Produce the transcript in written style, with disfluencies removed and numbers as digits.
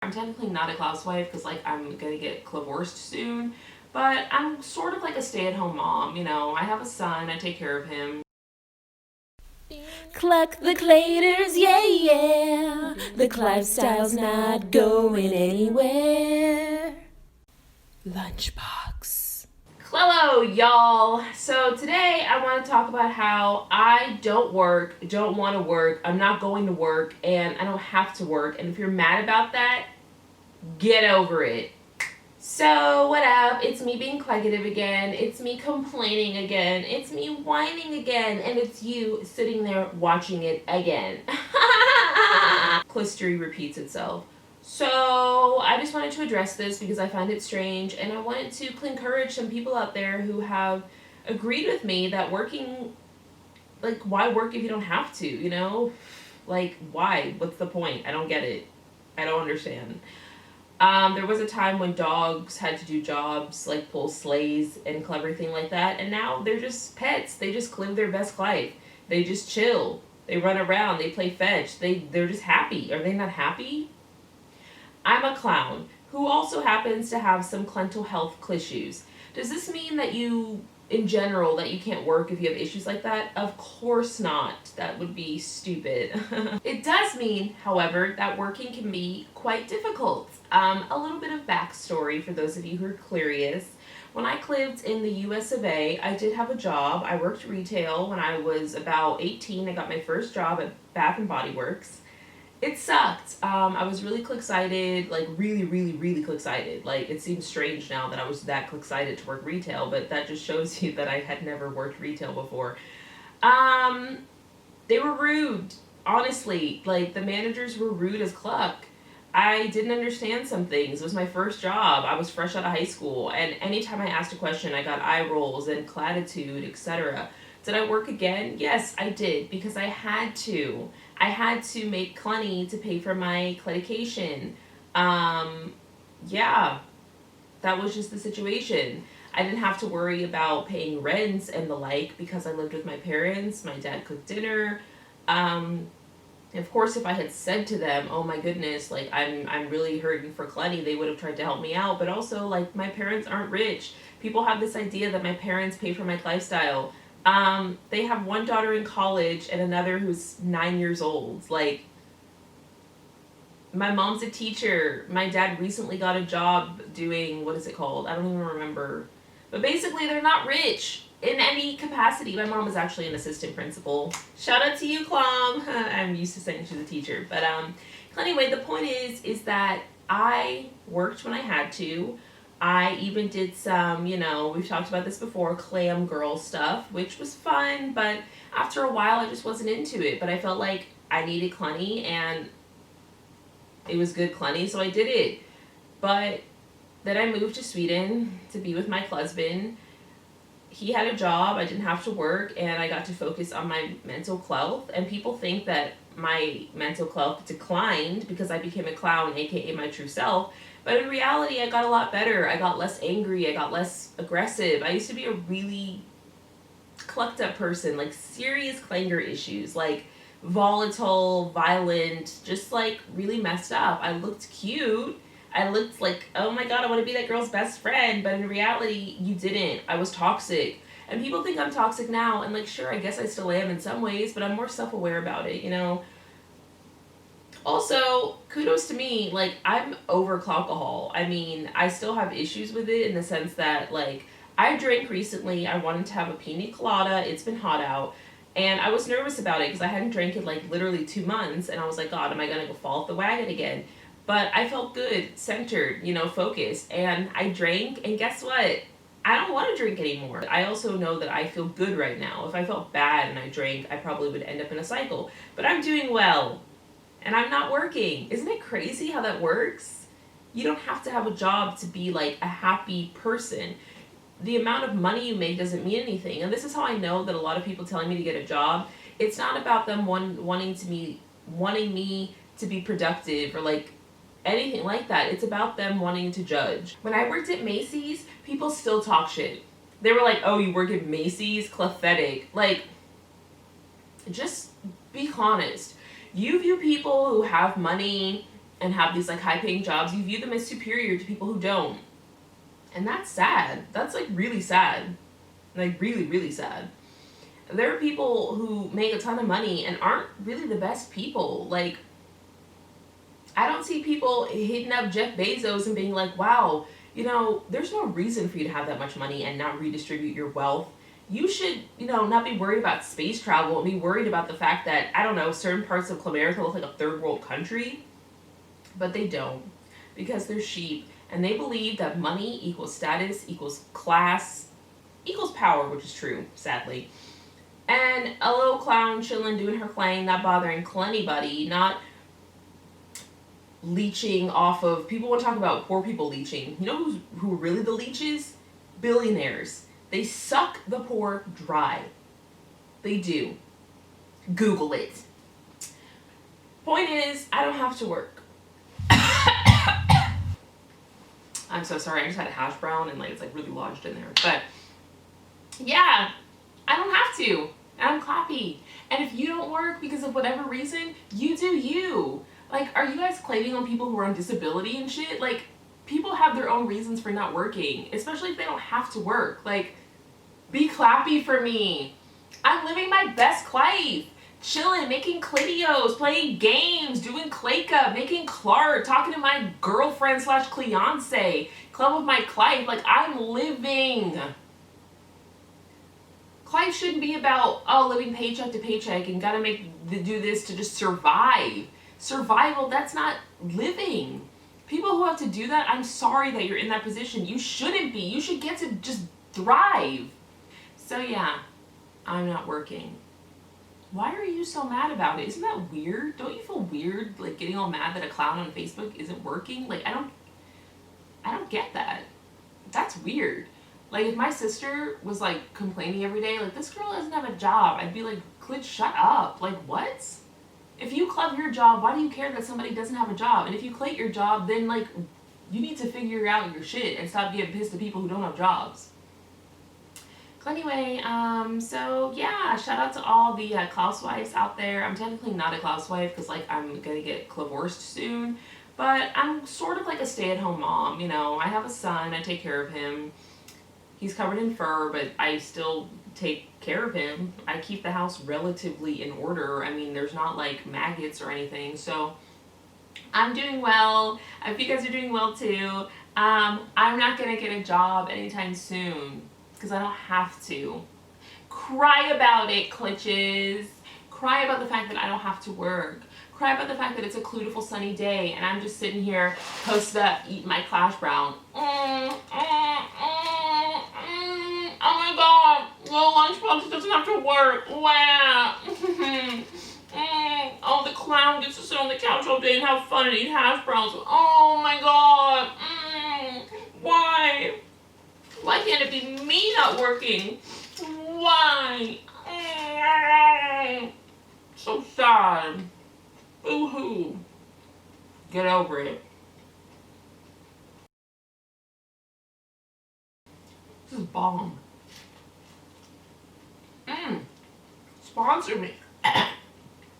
I'm technically not a housewife because like I'm gonna get divorced soon, but I'm sort of like a stay-at-home mom, you know. I have a son, I take care of him. Cluck the claters, yeah, yeah. The lifestyle's not going anywhere. Lunchbox. Hello, y'all. So today I want to talk about how I don't work, don't want to work, I'm not going to work, and I don't have to work. And if you're mad about that, get over it. So, what up? It's me being cliggative again. It's me complaining again. It's me whining again. And it's you sitting there watching it again. History repeats itself. So, I just wanted to address this because I find it strange. And I wanted to encourage some people out there who have agreed with me that working, like, why work if you don't have to, you know? Like, why? What's the point? I don't get it. I don't understand. There was a time when dogs had to do jobs like pull sleighs and everything like that, and now they're just pets. They just live their best life. They just chill. They run around. They play fetch. They're just happy. Are they not happy? I'm a clown who also happens to have some mental health issues. Does this mean that you, in general, that you can't work if you have issues like that? Of course not. That would be stupid. It does mean, however, that working can be quite difficult. A little bit of backstory for those of you who are curious. When I lived in the US of A, I did have a job. I worked retail when I was about 18. I got my first job at Bath and Body Works. It sucked. I was really excited, like really excited. Like, it seems strange now that I was that excited to work retail, but that just shows you that I had never worked retail before. They were rude, honestly. Like, the managers were rude as cluck. I didn't understand some things. It was my first job. I was fresh out of high school, and anytime I asked a question, I got eye rolls and platitude, etc. Did I work again? Yes, I did, because I had to. I had to make money to pay for my medication. Yeah, that was just the situation. I didn't have to worry about paying rents and the like because I lived with my parents. My dad cooked dinner. Of course, if I had said to them, "Oh my goodness, like I'm really hurting for money," they would have tried to help me out. But also, like, my parents aren't rich. People have this idea that my parents pay for my lifestyle. They have one daughter in college and another who's 9 years old. Like, my mom's a teacher. My dad recently got a job doing, what is it called? I don't even remember. But basically, they're not rich in any capacity. My mom is actually an assistant principal. Shout out to you, Clom. I'm used to saying she's a teacher. But anyway, the point is that I worked when I had to. I even did some, you know, we've talked about this before, clam girl stuff, which was fun, but after a while I just wasn't into it. But I felt like I needed Clenny, and it was good Clenny, so I did it. But then I moved to Sweden to be with my husband. He had a job, I didn't have to work, and I got to focus on my mental health. And people think that my mental health declined because I became a clown, aka my true self. But in reality, I got a lot better. I got less angry. I got less aggressive. I used to be a really clucked up person, like serious clanger issues, like volatile, violent, just like really messed up. I looked cute. I looked like, oh my god, I want to be that girl's best friend. But in reality, you didn't. I was toxic. And people think I'm toxic now. And like, sure, I guess I still am in some ways, but I'm more self-aware about it, you know? Also, kudos to me, like, I'm over alcohol. I mean, I still have issues with it in the sense that, like, I drank recently. I wanted to have a pina colada. It's been hot out. And I was nervous about it because I hadn't drank it, like, literally 2 months. And I was like, God, am I going to go fall off the wagon again? But I felt good, centered, you know, focused. And I drank, and guess what? I don't want to drink anymore. I also know that I feel good right now. If I felt bad and I drank, I probably would end up in a cycle. But I'm doing well. And I'm not working. Isn't it crazy how that works? You don't have to have a job to be like a happy person. The amount of money you make doesn't mean anything. And this is how I know that a lot of people telling me to get a job, it's not about them wanting me to be productive or like anything like that. It's about them wanting to judge. When I worked at Macy's, people still talk shit. They were like, "Oh, you work at Macy's? Pathetic." Like, just be honest. You view people who have money and have these like high paying jobs, you view them as superior to people who don't. And that's sad. That's like really sad. Like really, really sad. There are people who make a ton of money and aren't really the best people. Like, I don't see people hitting up Jeff Bezos and being like, wow, you know, there's no reason for you to have that much money and not redistribute your wealth. You should, you know, not be worried about space travel and be worried about the fact that, I don't know, certain parts of America look like a third world country. But they don't, because they're sheep and they believe that money equals status, equals class, equals power, which is true, sadly. And a little clown chilling, doing her thing, not bothering anybody, not leeching off of, people want to talk about poor people leeching. You know who are really the leeches? Billionaires. They suck the poor dry. They do. Google it. Point is, I don't have to work. I'm so sorry, I just had a hash brown and like it's like really lodged in there. But yeah, I don't have to. I'm clappy. And if you don't work because of whatever reason, you do you. Like, are you guys claiming on people who are on disability and shit? Like, people have their own reasons for not working, especially if they don't have to work. Like, be clappy for me. I'm living my best life. Chilling, making clidios, playing games, doing CLIGGAS, making Clark, talking to my girlfriend / cliance, club with my Clive. Like, I'm living. Clive shouldn't be about, oh, living paycheck to paycheck and gotta do this to just survive. Survival, that's not living. People who have to do that, I'm sorry that you're in that position. You shouldn't be. You should get to just thrive. So yeah, I'm not working. Why are you so mad about it? Isn't that weird? Don't you feel weird, like, getting all mad that a clown on Facebook isn't working? Like, I don't get that. That's weird. Like, if my sister was like complaining every day, like, this girl doesn't have a job, I'd be like, Clid, shut up. Like, what? If you club your job, why do you care that somebody doesn't have a job? And if you quit your job, then like, you need to figure out your shit and stop getting pissed at people who don't have jobs. So anyway, so yeah, shout out to all the housewives out there. I'm technically not a housewife because like I'm gonna get divorced soon, but I'm sort of like a stay-at-home mom. You know, I have a son, I take care of him. He's covered in fur, but I still take care of him. I keep the house relatively in order. I mean, there's not like maggots or anything, so I'm doing well. I hope you guys are doing well too. I'm not gonna get a job anytime soon because I don't have to. Cry about it, Klitches. Cry about the fact that I don't have to work. Cry about the fact that it's a beautiful sunny day and I'm just sitting here posted up eating my Clash Brown. Oh my god, little lunchbox doesn't have to work. Wow. Oh, the clown gets to sit on the couch all day and have fun and eat hash browns. Oh my god. Why? Why can't it be me not working? Why? So sad. Boo-hoo. Get over it. This is bomb. Sponsor me.